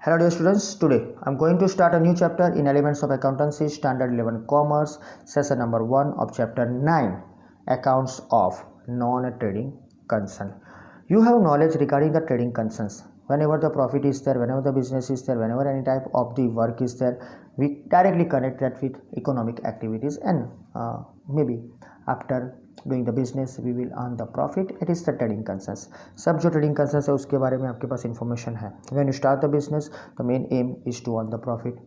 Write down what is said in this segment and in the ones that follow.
Hello dear students, today I am going to start a new chapter in Elements of Accountancy Standard 11 Commerce, session number 1 of chapter 9, Accounts of Non-Trading Concern. You have knowledge regarding the trading concerns. Whenever the profit is there, whenever the business is there, whenever any type of the work is there, we directly connect that with economic activities and maybe after doing the business we will earn the profit. It is the trading concerns. सब जो trading concerns है उसके बारे में आपके पास information है. When you start the business the main aim is to earn the profit.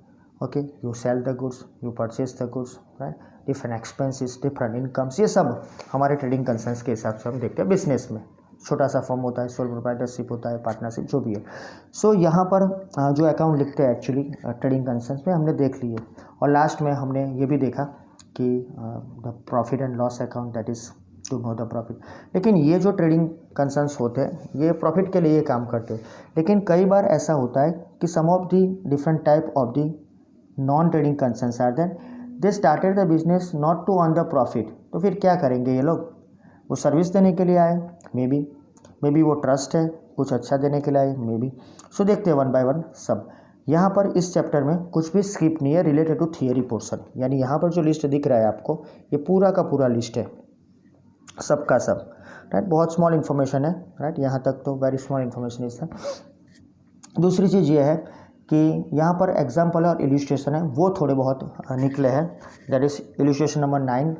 Okay, you sell the goods, you purchase the goods, right. Different expenses, different incomes, ये सब हमारे ट्रेडिंग कंसर्न्स के हिसाब से हम देखते हैं. बिजनेस में छोटा सा फॉर्म होता है, सोल प्रोप्राइटरशिप होता है, पार्टनरशिप, जो भी है. सो यहाँ पर जो अकाउंट लिखते हैं एक्चुअली ट्रेडिंग कंसर्न्स में हमने देख लिए. और लास्ट में हमने ये भी देखा कि the profit and loss account, that is to know the profit. लेकिन ये जो ट्रेडिंग कंसर्न्स होते हैं ये प्रॉफिट के लिए काम करते हैं. लेकिन कई बार ऐसा होता है कि some of the different type of the non trading concerns are then they started the business not to earn the profit. तो फिर क्या करेंगे ये लोग? वो सर्विस देने के लिए आए, मे बी वो ट्रस्ट है, कुछ अच्छा देने के लिए आए, मे बी. सो देखते हैं वन बाय वन सब. यहाँ पर इस चैप्टर में कुछ भी स्किप नहीं है रिलेटेड टू थियरी पोर्शन. यानी यहाँ पर जो लिस्ट दिख रहा है आपको, ये पूरा का पूरा लिस्ट है, सबका सब, राइट. बहुत स्मॉल इन्फॉर्मेशन है, राइट. यहाँ तक तो वेरी स्मॉल इन्फॉर्मेशन इस है. दूसरी चीज़ ये है कि यहाँ पर एग्जाम्पल और इल्यूस्ट्रेशन है वो थोड़े बहुत निकले हैं. That is illustration number 9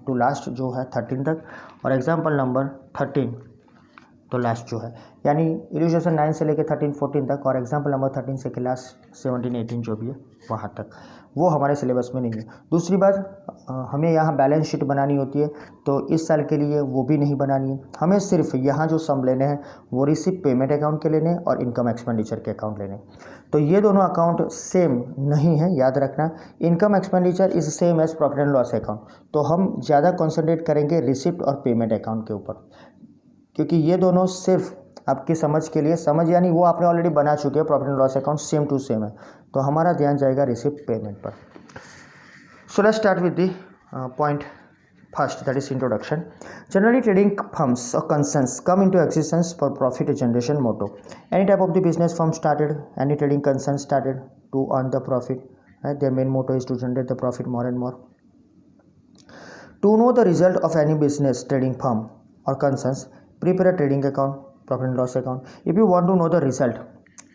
to last जो है 13 तक, और एग्जाम्पल नंबर 13 तो लास्ट जो है, यानी इल्यूस्ट्रेशन 9 से लेकर 13 14 तक, और एग्जाम्पल नंबर 13 से क्लास 17 18 जो भी है वहाँ तक, वो हमारे सिलेबस में नहीं है. दूसरी बात, हमें यहाँ बैलेंस शीट बनानी होती है, तो इस साल के लिए वो भी नहीं बनानी है. हमें सिर्फ यहाँ जो सम लेने हैं वो रिसिप्ट पेमेंट अकाउंट के लेने हैं और इनकम एक्सपेंडिचर के अकाउंट लेने हैं. तो ये दोनों अकाउंट सेम नहीं है, याद रखना. Income expenditure is same as profit and loss account. तो हम ज़्यादा कॉन्सेंट्रेट करेंगे रिसिप्ट और पेमेंट अकाउंट के ऊपर, क्योंकि ये दोनों सिर्फ आपकी समझ के लिए, समझ यानी वो आपने ऑलरेडी बना चुके हैं. Profit and loss account same to same है, तो हमारा ध्यान जाएगा रिसिप्ट पेमेंट पर. So let's start with the point first, that is introduction. Generally trading firms और concerns come into existence for profit generation motto. Any type of the business firm started, any trading concern started to earn the profit. Their main motto is to generate the profit more and more. To know the result of any business, trading firm or concerns, prepare a trading account, profit and loss account. If you want to know the result,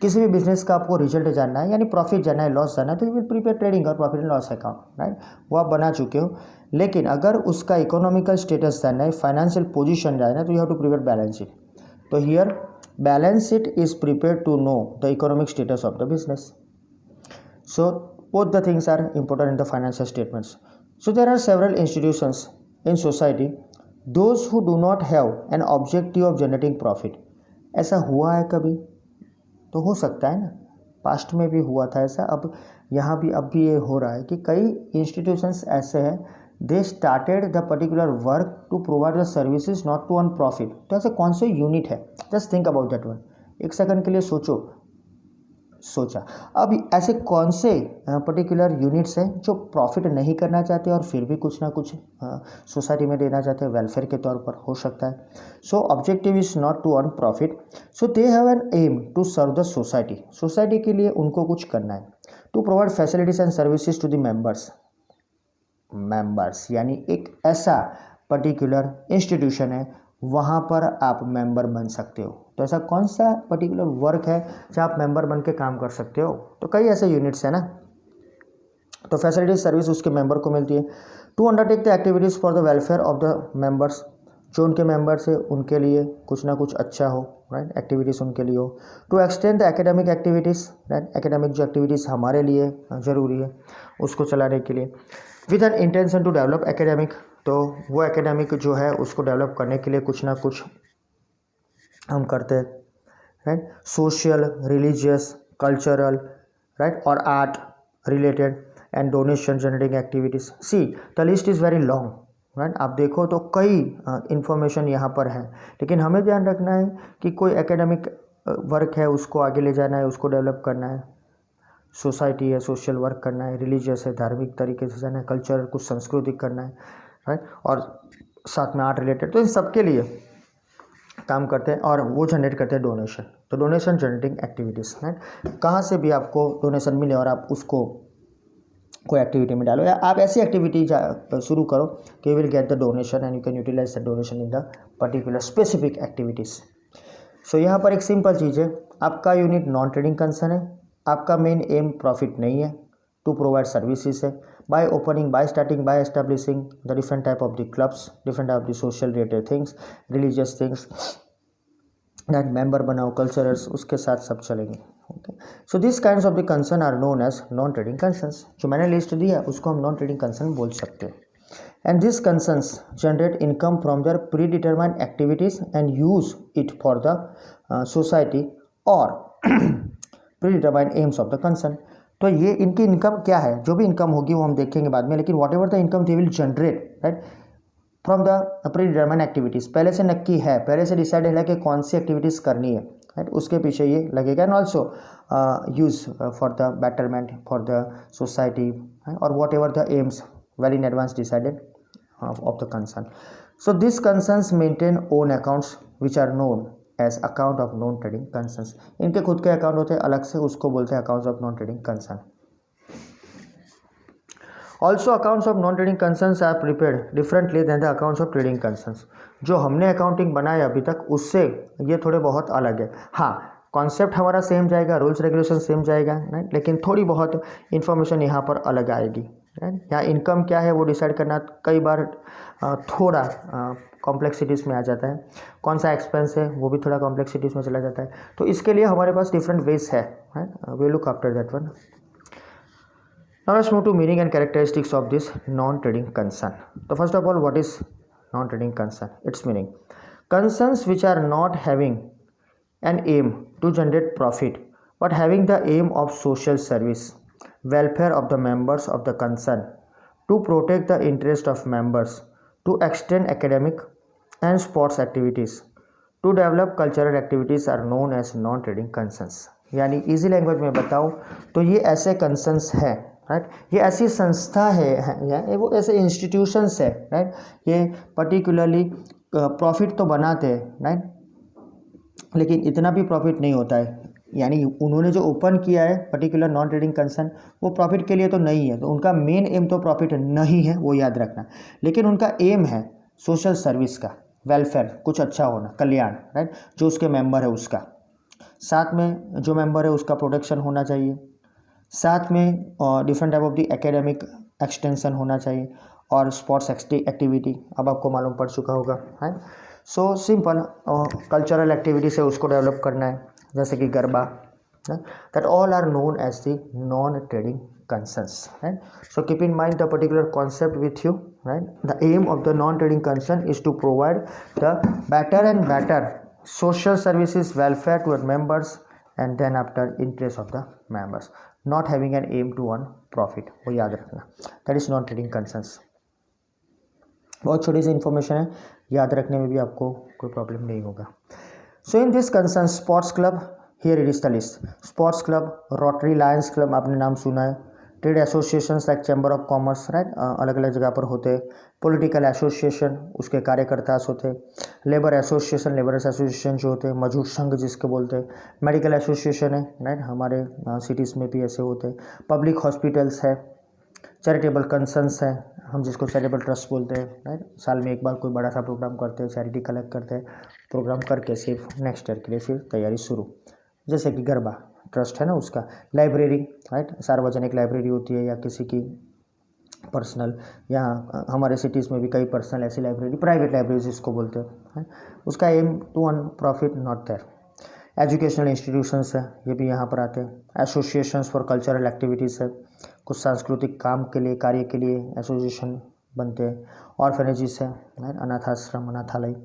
किसी भी business का आपको result जानना है, यानी profit जानना है, loss जानना है, तो यू विल प्रिपेयर ट्रेडिंग और profit and loss account, right. वो आप बना चुके हो. लेकिन अगर उसका इकोनॉमिकल स्टेटस जानना है, फाइनेंशियल पोजीशन जानना है, तो you have to prepare balance sheet. तो here balance sheet is prepare to know the economic status of the business. So both the things are important in the financial statements. So there are several institutions in society, those who do not have an objective of generating profit. ऐसा हुआ है कभी? तो हो सकता है ना, past में भी हुआ था ऐसा, अब यहाँ भी अब भी ये हो रहा है कि कई इंस्टीट्यूशंस ऐसे हैं, they started the particular work to provide the services not to earn profit. तो ऐसे कौन से यूनिट है? Just think about that one. एक सेकंड के लिए सोचा. अब ऐसे कौन से पर्टिकुलर यूनिट्स हैं जो प्रॉफिट नहीं करना चाहते और फिर भी कुछ ना कुछ सोसाइटी में देना चाहते हैं, वेलफेयर के तौर पर हो सकता है. So objective is not to earn profit, so they have an aim to serve the society. Society के लिए उनको कुछ करना है. To provide facilities and services to the members यानी एक ऐसा पर्टिकुलर इंस्टीट्यूशन है, वहाँ पर आप मेंबर बन सकते हो. तो ऐसा कौन सा पर्टिकुलर वर्क है जहाँ आप मेंबर बन के काम कर सकते हो? तो कई ऐसे यूनिट्स हैं ना. तो फैसिलिटी सर्विस उसके मेंबर को मिलती है. To undertake the activities for the welfare of the members. जो उनके मेंबर्स है उनके लिए कुछ ना कुछ अच्छा हो, राइट. एक्टिविटीज़ उनके लिए हो. To extend the academic activities, right. Academic जो एक्टिविटीज़ हमारे लिए ज़रूरी है उसको चलाने के लिए. With an intention to develop academic. तो वो एकेडमिक जो है उसको डेवलप करने के लिए कुछ ना कुछ हम करते हैं, right. Social, religious, cultural, right, और art related and donation generating activities. See the list is very long, right. आप देखो तो कई इन्फॉर्मेशन यहाँ पर है, लेकिन हमें ध्यान रखना है कि कोई एकेडमिक वर्क है उसको आगे ले जाना है, उसको डेवलप करना है. सोसाइटी है, सोशल वर्क करना है. रिलीजियस है, धार्मिक तरीके से जाना है. कल्चरल, कुछ सांस्कृतिक करना है, राइट. और साथ में आर्ट रिलेटेड. तो इन सब के लिए काम करते हैं और वो जनरेट करते हैं डोनेशन। तो डोनेशन जनरेटिंग एक्टिविटीज़, राइट। कहाँ से भी आपको डोनेशन मिले और आप उसको कोई एक्टिविटी में डालो, या आप ऐसी एक्टिविटी शुरू करो कि you will get the donation and you can utilise the donation in the particular specific activities. So यहाँ पर एक सिंपल चीज़ है, आपका यूनिट नॉन ट्रेडिंग कंसर्न है, आपका मेन एम प्रॉफिट नहीं है, टू प्रोवाइड सर्विसेज है। By opening, by starting, by establishing the different type of the clubs, different type of the social related things, religious things, that member बनाओ, culturals, उसके साथ सब चलेंगे। Okay, so this kinds of the concern are known as non trading concerns. जो मैंने list दी है उसको हम नॉन ट्रेडिंग कंसर्न बोल सकते हैं। And this concerns generate income from their predetermined activities and use it for the society और predetermined aims of the concern. तो ये इनकी इनकम क्या है, जो भी इनकम होगी वो हम देखेंगे बाद में, लेकिन what ever the income they will generate, right, from the pre determined activities, पहले से नक्की है, पहले से डिसाइडेड है कि कौन सी एक्टिविटीज़ करनी है, राइट, उसके पीछे ये लगेगा। And also use for the betterment for the society और whatever the aims well in advance decided of the concern. So this concerns maintain own accounts which are known as account of non trading concerns. इनके खुद के account होते हैं अलग से, उसको बोलते हैं accounts of non trading concern. Also accounts of non trading concerns are prepared differently than the accounts of trading concerns. जो हमने अकाउंटिंग बनाया अभी तक उससे ये थोड़े बहुत अलग है। हाँ, कॉन्सेप्ट हमारा सेम जाएगा, रूल्स रेगुलेशन सेम जाएगा, राइट, लेकिन थोड़ी बहुत इन्फॉर्मेशन यहाँ पर अलग आएगी, राइट। यहाँ इनकम क्या है वो डिसाइड करना कई बार थोड़ा कॉम्प्लेक्सिटीज़ में आ जाता है, कौन सा एक्सपेंस है वो भी थोड़ा कॉम्प्लेक्सिटीज़ में चला जाता है। तो इसके लिए हमारे पास डिफरेंट वेज है, we look after that one. Now let's move to meaning and characteristics of this non-trading concern. So first of all, what is non-trading concern? Its meaning: concerns which are not having an aim to generate profit, but having the aim of social service, welfare of the members of the concern, to protect the interest of members, to extend academic and sports activities, to develop cultural activities are known as non-trading concerns. यानी easy language में बताऊँ तो ये ऐसे concerns हैं, right, ये ऐसी संस्था है, वो ऐसे इंस्टीट्यूशंस है, राइट, ये पर्टिकुलरली प्रॉफिट तो बनाते हैं, राइट, लेकिन इतना भी प्रॉफिट नहीं होता है। यानी उन्होंने जो ओपन किया है पर्टिकुलर नॉन ट्रेडिंग कंसर्न, वो प्रॉफिट के लिए तो नहीं है, तो उनका मेन एम तो प्रॉफिट नहीं है, वो याद रखना, लेकिन उनका एम है सोशल सर्विस का, वेलफेयर, कुछ अच्छा होना, कल्याण, राइट, जो उसके मेंबर है उसका, साथ में जो मेंबर है उसका प्रोटेक्शन होना चाहिए, साथ में different type of the academic extension होना चाहिए और स्पोर्ट्स एक्टिविटी अब आपको मालूम पड़ चुका होगा, है। सो सिंपल कल्चरल एक्टिविटी से उसको डेवलप करना है, जैसे कि Garba, that all are known as the non trading concerns, right. So keep in mind the particular concept with you, right. The aim of the non trading concern is to provide the better and better social services, welfare to our members, and then after interest of the members, not having an aim to earn profit, वो याद रखना, that is non trading concerns। बहुत छोटी सी information है, याद रखने में भी आपको कोई प्रॉब्लम नहीं होगा। So in this concern sports club, here it is the list: sports club, rotary lions club, आपने नाम सुना है, trade associations like chamber of commerce, right, अलग अलग जगह पर होते हैं, पॉलिटिकल एसोसिएशन, उसके कार्यकर्ता होते हैं, लेबर एसोसिएशन, लेबरर्स एसोसिएशन जो होते हैं, मजदूर संघ जिसके बोलते हैं, मेडिकल एसोसिएशन है, राइट, हमारे सिटीज़ में भी ऐसे होते हैं, पब्लिक हॉस्पिटल्स है, चैरिटेबल कंसर्न्स है, हम जिसको चैरिटेबल ट्रस्ट बोलते हैं, राइट, साल में एक बार कोई बड़ा सा प्रोग्राम करते हैं, चैरिटी कलेक्ट करते हैं, प्रोग्राम करके सिर्फ नेक्स्ट ईयर के लिए फिर तैयारी शुरू, जैसे कि गरबा ट्रस्ट है ना उसका, लाइब्रेरी, राइट, सार्वजनिक लाइब्रेरी होती है या किसी की पर्सनल, यहाँ हमारे सिटीज़ में भी कई पर्सनल ऐसी लाइब्रेरी, प्राइवेट लाइब्रेरी जिसको बोलते हैं, उसका aim to earn profit not there. Educational institutions है, ये भी यहाँ पर आते हैं, एसोसिएशंस फॉर कल्चरल एक्टिविटीज़ है, कुछ सांस्कृतिक काम के लिए, कार्य के लिए एसोसिएशन बनते हैं, ऑर्फेनेजेस है, अनाथ आश्रम, अनाथालय,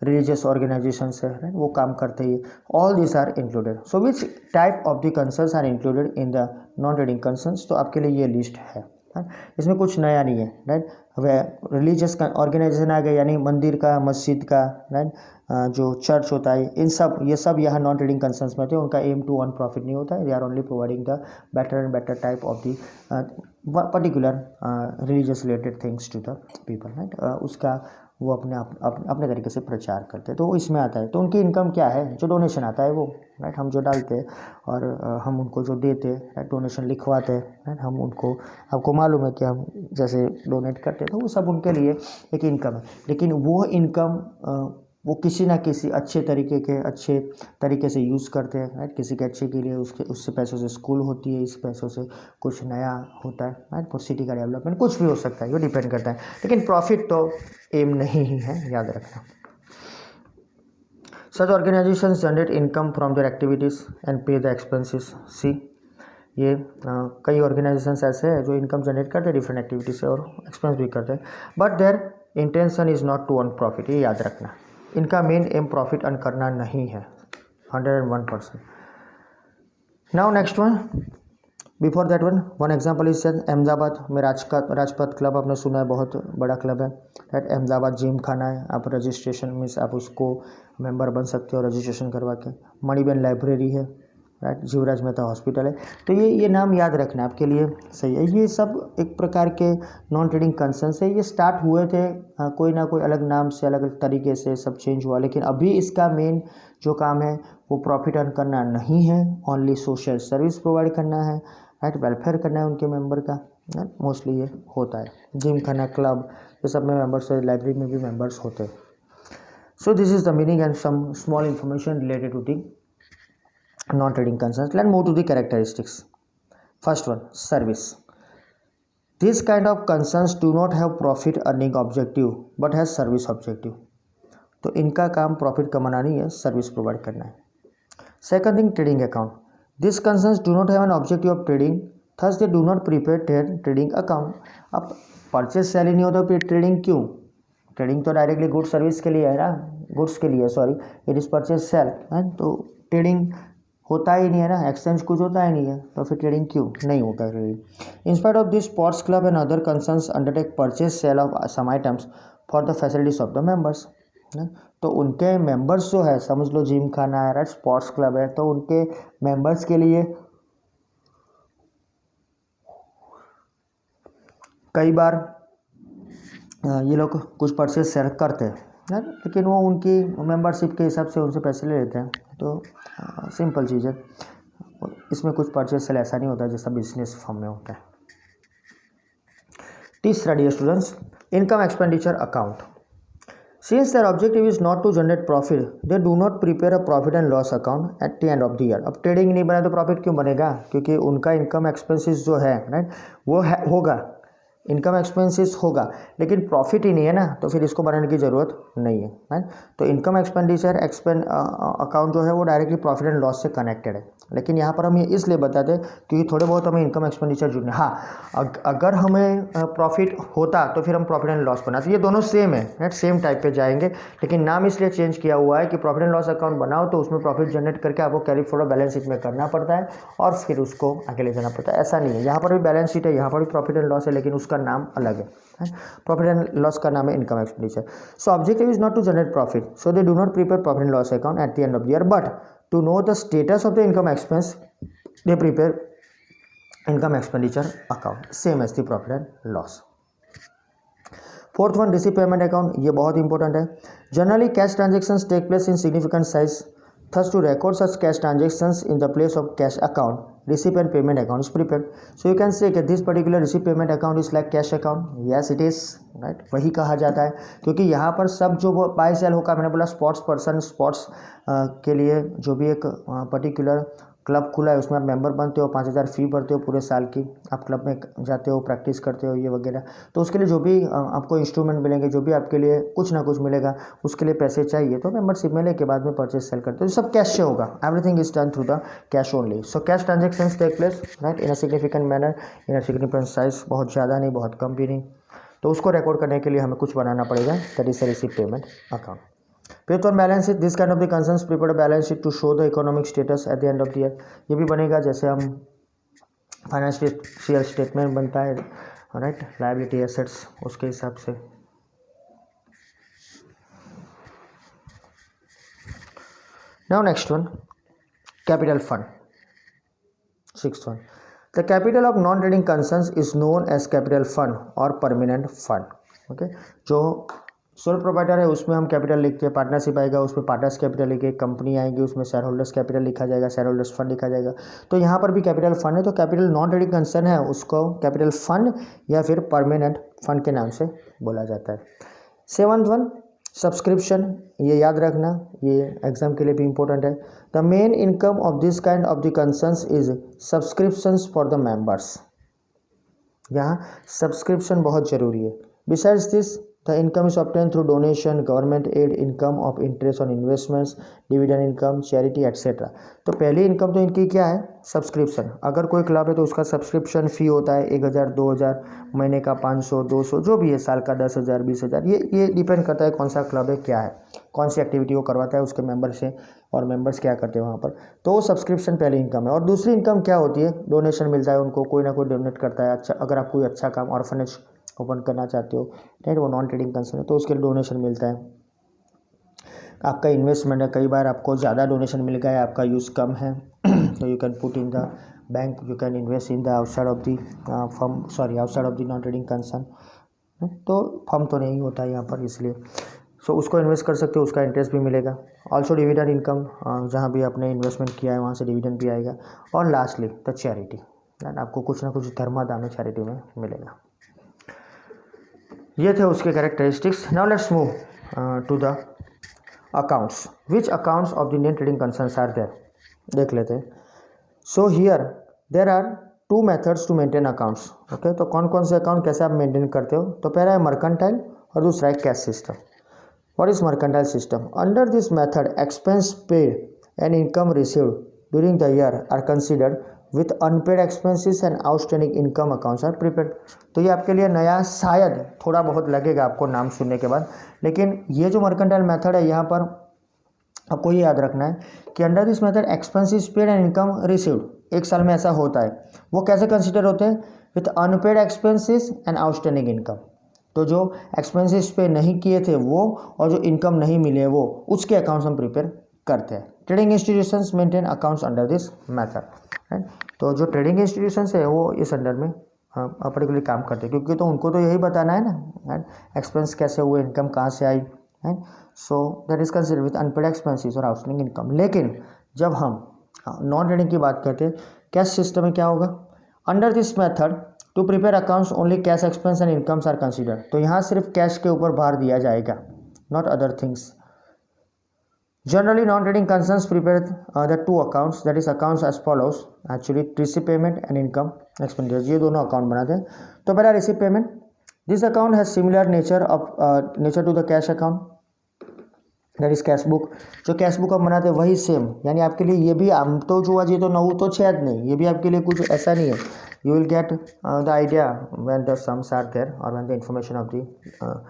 रिलीजियस ऑर्गेनाइजेशंस है, राइट, वो काम करते ही, all this are included. So which type of the concerns are included in the non trading concerns, तो आपके लिए ये लिस्ट है, इसमें कुछ नया नहीं है, राइट। वह रिलीजियस ऑर्गेनाइजेशन आ गए, यानी मंदिर का, मस्जिद का, राइट, जो चर्च होता है, इन सब, ये सब यहाँ नॉन ट्रेडिंग कंसर्न्स में होते हैं, उनका एम टू अर्न प्रॉफिट नहीं होता है, they are only providing the better and better type of the particular religious related things to the people, right. उसका वो अपने तरीके से प्रचार करते हैं, तो वो इसमें आता है। तो उनकी इनकम क्या है, जो डोनेशन आता है वो, राइट, हम जो डालते हैं और हम उनको जो देते हैं, राइट, डोनेशन लिखवाते हैं, राइट, हम उनको, आपको मालूम है कि हम जैसे डोनेट करते हैं तो वो सब उनके लिए एक इनकम है। लेकिन वो इनकम वो किसी ना किसी अच्छे तरीके से यूज़ करते हैं, राइट, किसी के अच्छे के लिए, उससे पैसों से स्कूल होती है, इस पैसों से कुछ नया होता है, राइट, फॉर सिटी का डेवलपमेंट, कुछ भी हो सकता है, वो डिपेंड करता है। लेकिन प्रॉफिट तो एम नहीं ही है, याद रखना। Such organizations generate income from their activities and pay the expenses. See, ये कई ऑर्गेनाइजेशंस ऐसे हैं जो इनकम जनरेट करते हैं डिफरेंट एक्टिविटीज से और एक्सपेंस भी करते हैं, but their intention is not to earn profit. ये याद रखना, इनका मेन एम प्रॉफिट अर्न करना नहीं है, 101%। Now next one, before that one example is Ahmedabad में राजपथ क्लब, आपने सुना है, बहुत बड़ा क्लब है, राइट। अहमदाबाद जिम खाना है, आप रजिस्ट्रेशन मीन्स आप उसको मेंबर बन सकते हो रजिस्ट्रेशन करवा के। मणिबेन लाइब्रेरी है, राइट। जीवराज मेहता हॉस्पिटल है। तो ये नाम याद रखना आपके लिए सही है। ये सब एक प्रकार के नॉन ट्रेडिंग कंसर्न है। ये स्टार्ट हुए थे कोई ना कोई अलग नाम से, अलग अलग तरीके से सब चेंज हुआ, लेकिन अभी इसका मेन जो काम है वो प्रॉफिट अर्न करना नहीं है, ओनली सोशल सर्विस प्रोवाइड करना है, राइट, वेलफेयर करना है उनके मेंबर का, मोस्टली ये होता है। जिम खाना, क्लब, ये सब में मेंबर्स है, लाइब्रेरी में भी मेंबर्स होते हैं। So this is the meaning and some small information related to the non-trading concerns. Let's move to the characteristics. First one, service. These kind of concerns do not have profit earning objective but has service objective. तो इनका काम profit कमाना नहीं है, service provide करना है। Second thing, trading account. This concerns do not have an objective of trading, thus they do not prepare trading account. अब purchase sale ही नहीं होता फिर ट्रेडिंग क्यों? ट्रेडिंग तो डायरेक्टली गुड्स सर्विस के लिए है ना, गुड्स के लिए, sorry, it is purchase sale है, तो ट्रेडिंग होता ही नहीं है ना, एक्सचेंज कुछ होता ही नहीं है, तो फिर ट्रेडिंग क्यों नहीं होता है trading. In spite of this, sports club and other concerns undertake purchase sale of some items for the facilities of the members. तो उनके मेंबर्स जो है, समझ लो जिम खाना है, राइट, स्पोर्ट्स क्लब है, तो उनके मेंबर्स के लिए कई बार ये लोग कुछ परचेज सेल करते हैं, लेकिन वो उनकी मेंबरशिप के हिसाब से उनसे पैसे ले लेते हैं. तो सिंपल चीज़ है, इसमें कुछ परचेज सेल ऐसा नहीं होता जैसा बिजनेस फर्म में होता है. तीसरा, dear students, income expenditure account. Since their objective is not to generate profit, they do not prepare a profit and loss account at the end of the year. अब trading नहीं बना तो profit क्यों बनेगा? क्योंकि उनका इनकम एक्सपेंसेस जो है, राइट, वो होगा, इनकम एक्सपेंसेस होगा, लेकिन प्रॉफिट ही नहीं है ना, तो फिर इसको बनाने की ज़रूरत नहीं है, राइट. तो इनकम एक्सपेंडिचर अकाउंट जो है वो डायरेक्टली प्रॉफिट एंड लॉस से कनेक्टेड है. लेकिन यहाँ पर हम ये इसलिए बताते हैं क्योंकि थोड़े बहुत हमें इनकम एक्सपेंडिचर जुड़ने, हाँ, अगर हमें प्रॉफिट होता तो फिर हम प्रॉफिट एंड लॉस बनाते. ये दोनों सेम है, राइट, सेम टाइप पे जाएंगे, लेकिन नाम इसलिए चेंज किया हुआ है कि प्रॉफिट एंड लॉस अकाउंट बनाओ तो उसमें प्रॉफिट जनरेट करके आपको कैरी फॉरवर्ड बैलेंस शीट में करना पड़ता है और फिर उसको आगे ले जाना पड़ता है. ऐसा नहीं है, यहाँ पर भी बैलेंस शीट है, यहाँ पर भी प्रॉफिट एंड लॉस है, लेकिन उसका नाम अलग है. प्रॉफिट एंड लॉस का नाम है income expenditure. So objective is not to generate profit, so they do not prepare profit and loss account at the end of the year, but to know the status of the income expense they prepare income expenditure account, same as the profit and loss. Fourth one, receive payment account. ये बहुत important है. Generally cash transactions take place in significant size, thus to record such cash transactions in the place of cash account, receipt and payment account is prepared. So you can say that this particular receipt payment account is like cash account. Yes it is, right, वही कहा जाता है क्योंकि यहाँ पर सब जो bye cell होगा, मैंने बोला स्पोर्ट्स पर्सन, स्पोर्ट्स के लिए जो भी एक पर्टिकुलर क्लब खुला है उसमें आप मेंबर बनते हो, 5,000 फी भरते हो पूरे साल की, आप क्लब में जाते हो, प्रैक्टिस करते हो, ये वगैरह. तो उसके लिए जो भी आपको इंस्ट्रूमेंट मिलेंगे, जो भी आपके लिए कुछ ना कुछ मिलेगा, उसके लिए पैसे चाहिए, तो मेंबरशिप मिले के बाद में परचेज सेल करते हो, सब कैश से होगा. Everything is done through the cash only. So cash transactions take place, right, in a significant manner, in a significant size, बहुत ज़्यादा नहीं, बहुत कम भी नहीं. तो उसको रिकॉर्ड करने के लिए हमें कुछ बनाना पड़ेगा, that is the receive payment account. Fifth one, balance sheet. This kind of the concerns prepare a balance sheet to show the economic status at the end of the year. ये भी बनेगा जैसे हम फाइनेंशियल स्टेटमेंट बनता है, right, liability assets, उसके हिसाब से. Now next one, capital fund. Sixth one, the capital of non-trading concerns is known as capital fund or permanent fund. Okay, जो सोल प्रोप्राइटर है उसमें हम कैपिटल लिखते हैं, पार्टनरशिप आएगा उसमें पार्टनर्स कैपिटल लिखे, कंपनी आएगी उसमें शेयर होल्डर्स कैपिटल लिखा जाएगा, शेयर होल्डर्स फंड लिखा जाएगा। तो यहाँ पर भी कैपिटल फंड है, तो कैपिटल नॉन ट्रेडिंग कंसर्न है उसको कैपिटल फंड या फिर परमानेंट फंड के नाम से बोला जाता है। 7th वन सब्सक्रिप्शन, ये याद रखना, ये एग्जाम के लिए भी इंपॉर्टेंट है। The main income of this kind of the concerns is subscriptions for the members. यहाँ सब्सक्रिप्शन बहुत जरूरी है। Besides this the income is obtain through donation, government aid, income of interest on investments, dividend income, charity etcetera. तो पहली income तो इनकी क्या है, सब्सक्रिप्शन। अगर कोई क्लब है तो उसका सब्सक्रिप्शन फ़ी होता है 1000, 2000, महीने का 500, 200, जो भी है, साल का 10,000, 20,000। ये डिपेंड करता है कौन सा क्लब है, क्या है, कौन सी एक्टिविटी वो करवाता है उसके मेंबर से, और मेंबर्स क्या करते हैं वहाँ पर। तो वो सब्सक्रिप्शन पहली इनकम है। और दूसरी इनकम क्या होती है, डोनेशन मिलता है उनको, कोई ना कोई डोनेट करता है। अच्छा, अगर आप कोई अच्छा काम ऑर्फनेज ओपन करना चाहते हो, राइट, वो नॉन ट्रेडिंग कंसर्न है, तो उसके लिए डोनेशन मिलता है। आपका इन्वेस्टमेंट है, कई बार आपको ज़्यादा डोनेशन मिल गया है, आपका यूज़ कम है, तो you can put in the bank, you can invest in the outside of the firm, outside of the non trading concern. तो फर्म तो नहीं होता है यहाँ पर, इसलिए सो उसको इन्वेस्ट कर सकते हो, उसका इंटरेस्ट भी मिलेगा। ऑल्सो डिविडेंड इनकम, जहाँ भी आपने इन्वेस्टमेंट किया है वहाँ से डिविडेंड भी आएगा। और लास्टली द चैरिटी, आपको कुछ ना कुछ धर्मादान चैरिटी में मिलेगा। ये थे उसके characteristics. Now let's move to the accounts. Which accounts of the Indian trading concerns are there, देख लेते हैं। So here there are 2 methods to maintain accounts. Okay, तो कौन कौन से अकाउंट कैसे आप मेंटेन करते हो, तो पहला है मर्केंटाइल और दूसरा है cash system. What is mercantile system? Under this method expense paid and income received during the year are considered with unpaid expenses and outstanding income accounts are prepared. तो ये आपके लिए नया शायद थोड़ा बहुत लगेगा आपको नाम सुनने के बाद, लेकिन ये जो मर्केंटाइल मेथड है यहाँ पर आपको ये याद रखना है कि under this method expenses paid and income received, एक साल में ऐसा होता है। वो कैसे कंसिडर होते हैं? With unpaid expenses and outstanding income. तो जो एक्सपेंसेस पे नहीं किए थे वो, और जो इनकम नहीं मिले वो, उसके अकाउंट्स हम प्रिपेयर करते हैं। Trading institutions maintain accounts under this method, right. तो जो ट्रेडिंग इंस्टीट्यूशंस है वो इस अंडर में पर्टिकुलरली काम करते हैं, क्योंकि तो उनको तो यही बताना है ना, राइट, एक्सपेंस कैसे हुए, इनकम कहाँ से आई, right. So that is considered with unpaid expenses और आउटस्टैंडिंग इनकम। लेकिन जब हम नॉन ट्रेडिंग की बात करते हैं, कैश सिस्टम में क्या होगा? Under this method to prepare accounts only cash expense and incomes are considered. तो यहाँ सिर्फ कैश के ऊपर भार दिया जाएगा, not other things. Generally non trading concerns prepare the 2 accounts, that is accounts as follows, actually receive payment and income expenditure, ये दोनों अकाउंट बनाते हैं। तो पहला receive payment, this account has similar nature to the cash account, that is cash book. जो cash book हम बनाते हैं वही सेम, यानी आपके लिए ये भी आम तो जो आज ये तो 9 तो 6 नहीं, ये भी आपके लिए कुछ ऐसा नहीं है। You will get the idea when the sums are there और when the information of the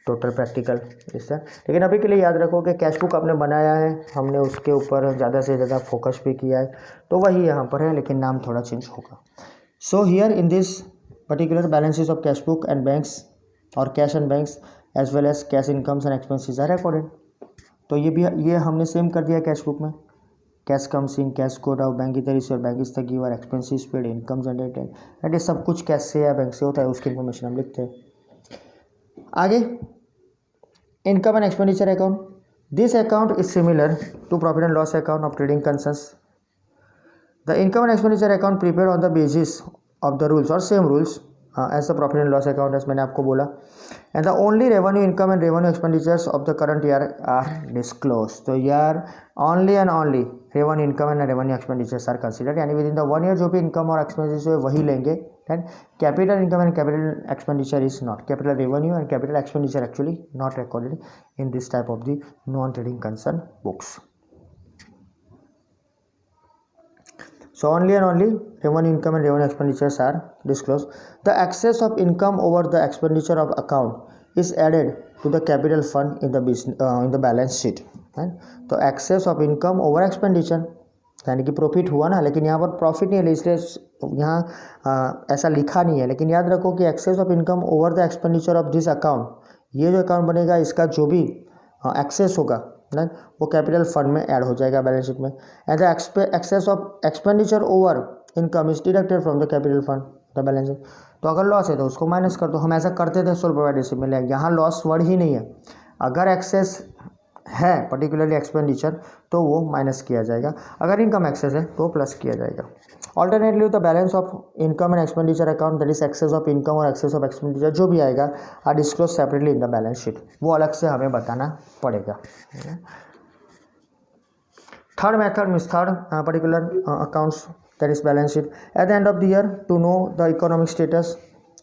total practical इस तरह। लेकिन अभी के लिए याद रखो कि कैश बुक आपने बनाया है, हमने उसके ऊपर ज़्यादा से ज़्यादा फोकस भी किया है, तो वही यहाँ पर है, लेकिन नाम थोड़ा चेंज होगा। So here in this particular balances of cash book and banks और cash and banks as well as cash incomes and expenses are recorded. तो ये हमने सेम कर दिया कैश बुक में, cash comes in, cash goes out, bank is the receiver, bank is the giver, expenses paid, income generated, and ये सब कुछ cash से या बैंक से होता है, उसकी इन्फॉर्मेशन हम लिखते हैं। आगे income and expenditure account, this account is similar to profit and loss account of trading concerns. The income and expenditure account prepare on the basis of the rules और same rules as the profit and loss account, as मैंने आपको बोला। And the only revenue income and revenue expenditures of the current year are disclose. तो यार only and only revenue income and revenue expenditures are considered, यानी with in the 1 year जो भी income और expenditure है वही लेंगे, right. Capital income and capital expenditure is not, capital revenue and capital expenditure actually not recorded in this type of the non trading concern books. So only and only revenue income and revenue expenditures are disclosed. The excess of income over the expenditure of account is added to the capital fund in the business in the balance sheet. तो excess of income over expenditure यानी कि profit हुआ ना, लेकिन यहाँ पर profit नहीं है इसलिए यहाँ ऐसा लिखा नहीं है, लेकिन याद रखो कि excess of income over the expenditure of this account, ये जो अकाउंट बनेगा इसका जो भी एक्सेस होगा ना वो कैपिटल फंड में ऐड हो जाएगा बैलेंस शीट में. And the excess of expenditure over income is deducted from the capital fund the balance sheet. तो अगर लॉस है तो उसको माइनस कर दो। हम ऐसा करते थे सोल प्रोवाइडेशन में, यहाँ लॉस वर्ड ही नहीं है। अगर एक्सेस है पर्टिकुलरली एक्सपेंडिचर तो वो माइनस किया जाएगा, अगर इनकम एक्सेस है तो प्लस किया जाएगा। Alternately the balance of income and expenditure account, that is excess of income और एक्सेस ऑफ एक्सपेंडिचर जो भी आएगा are disclose separately in the balance sheet, वो अलग से हमें बताना पड़ेगा। Third method means third particular accounts, that is balance sheet. At the end of the year to know the economic status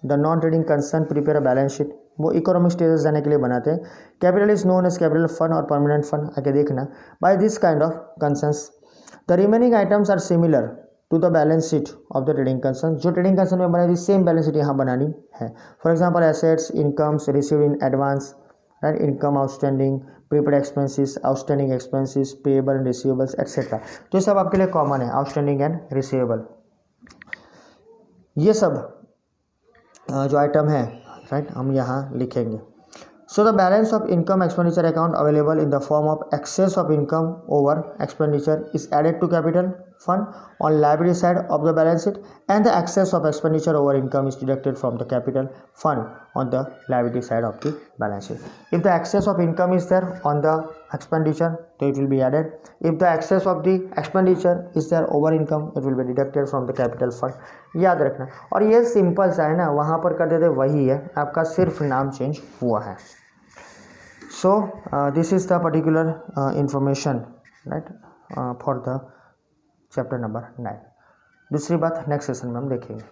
the non trading concern prepare a balance sheet, वो economic status जाने के लिए बनाते हैं। Capital is known as capital fund और permanent fund, आगे देखना। By this kind of concerns the remaining items are similar to the balance sheet of the trading concern, जो ट्रेडिंग कंसर्न में बनाई थी सेम बैलेंस शीट यहाँ बनानी है। For example assets, incomes received in advance, right, income outstanding, prepaid expenses, outstanding expenses, payable and receivables etcetera, तो ये सब आपके लिए कॉमन है, आउटस्टैंडिंग एंड रिसीवेबल, ये सब जो आइटम है, राइट, हम यहाँ लिखेंगे। So the balance of income expenditure account available in the form of excess of income over expenditure is added to capital fund on liability side of the balance sheet, and the excess of expenditure over income is deducted from the capital fund on the liability side of the balance sheet. If the excess of income is there on the expenditure, so it will be added. If the excess of the expenditure is there over income, it will be deducted from the capital fund. याद रखना, और ये simple सा है ना, वहाँ पर कर देते वही है, आपका सिर्फ नाम चेंज हुआ है। So this is the particular information, right, for the chapter number 9। दूसरी बात नेक्स्ट सेशन में हम देखेंगे।